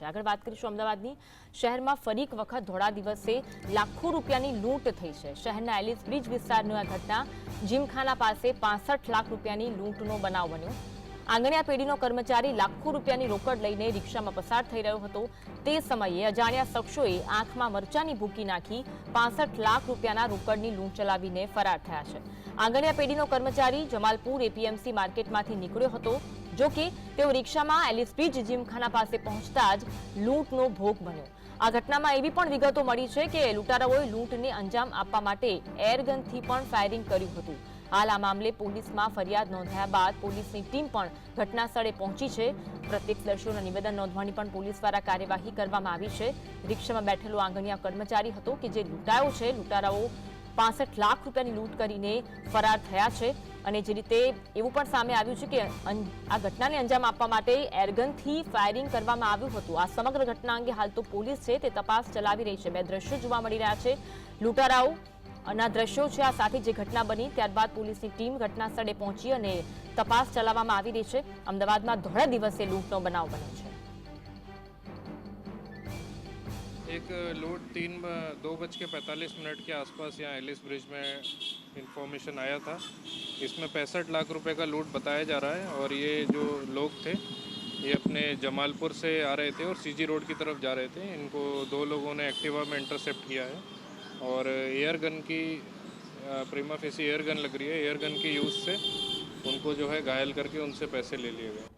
આગળ વાત કરીશું અમદાવાદની શહેરમાં ફરી એક વખત ધોળા દિવસે લાખો રૂપિયાની લૂંટ થઈ છે। શહેરના એલિસ બ્રિજ વિસ્તારની આ ઘટના જીમખાના પાસે 65 લાખ રૂપિયાની લૂંટનો બનાવ બન્યો। આંગણિયા પેઢીનો કર્મચારી લાખો રૂપિયાની રોકડ લઈને રિક્ષામાં પસાર થઈ રહ્યો હતો। તે સમયે અજાણ્યા શખ્સોએ આંખમાં મરચાની ભૂકી નાખી 65 લાખ રૂપિયાના રોકડની લૂંટ ચલાવીને ફરાર થયા છે। આંગણિયા પેઢીનો કર્મચારી જમાલપુર એપીએમસી માર્કેટમાંથી નીકળ્યો હતો। જો કે તેઓ રિક્ષામાં એલિસ બ્રિજ જીમખાના પાસે પહોંચતા જ લૂંટનો ભોગ બન્યો। આ ઘટનામાં એવી પણ વિગતો મળી છે કે લૂંટારાઓએ લૂંટને અંજામ આપવા માટે એરગનથી પણ ફાયરિંગ કર્યું હતું। હાલ આ મામલે પોલીસમાં ફરિયાદ નોંધાયા બાદ પોલીસની ટીમ પણ ઘટના સ્થળે પહોંચી છે। પ્રત્યક્ષદર્શીઓના નિવેદન નોંધવાની પણ પોલીસ દ્વારા કાર્યવાહી કરવામાં આવી છે। રિક્ષામાં બેઠેલો આંગણિયા કર્મચારી હતો કે જે લૂંટાયો છે। લૂંટારાઓ 65 લાખ રૂપિયાની લૂંટ કરીને ફરાર થયા છે અને જે રીતે એવું પણ સામે આવ્યું છે કે આ ઘટનાને અંજામ આપવા માટે એરગનથી ફાયરિંગ કરવામાં આવ્યું હતું। આ સમગ્ર ઘટના અંગે હાલ તો પોલીસ છે તે તપાસ ચલાવી રહી છે। બે દ્રશ્યો જોવા મળી રહ્યા છે લૂંટારાઓ ના દ્રશ્યો છે। આ સાથે જે ઘટના બની ત્યારબાદ પોલીસની ટીમ ઘટના સ્થળે પહોંચી અને તપાસ ચલાવવામાં આવી રહી છે। અમદાવાદમાં ધોળા દિવસે લૂંટનો બનાવ બન્યો છે। एक लूट 2:45 के आसपास यहाँ एलिस ब्रिज में इंफॉर्मेशन आया था। इसमें 65 लाख रुपए का लूट बताया जा रहा है और ये जो लोग थे ये अपने जमालपुर से आ रहे थे और सीजी रोड की तरफ जा रहे थे। इनको 2 लोगों ने एक्टिवा में इंटरसेप्ट किया है और एयर गन की प्रीमा फेसी एयर गन लग रही है। एयर गन की यूज़ से उनको जो है घायल करके उनसे पैसे ले लिए गए।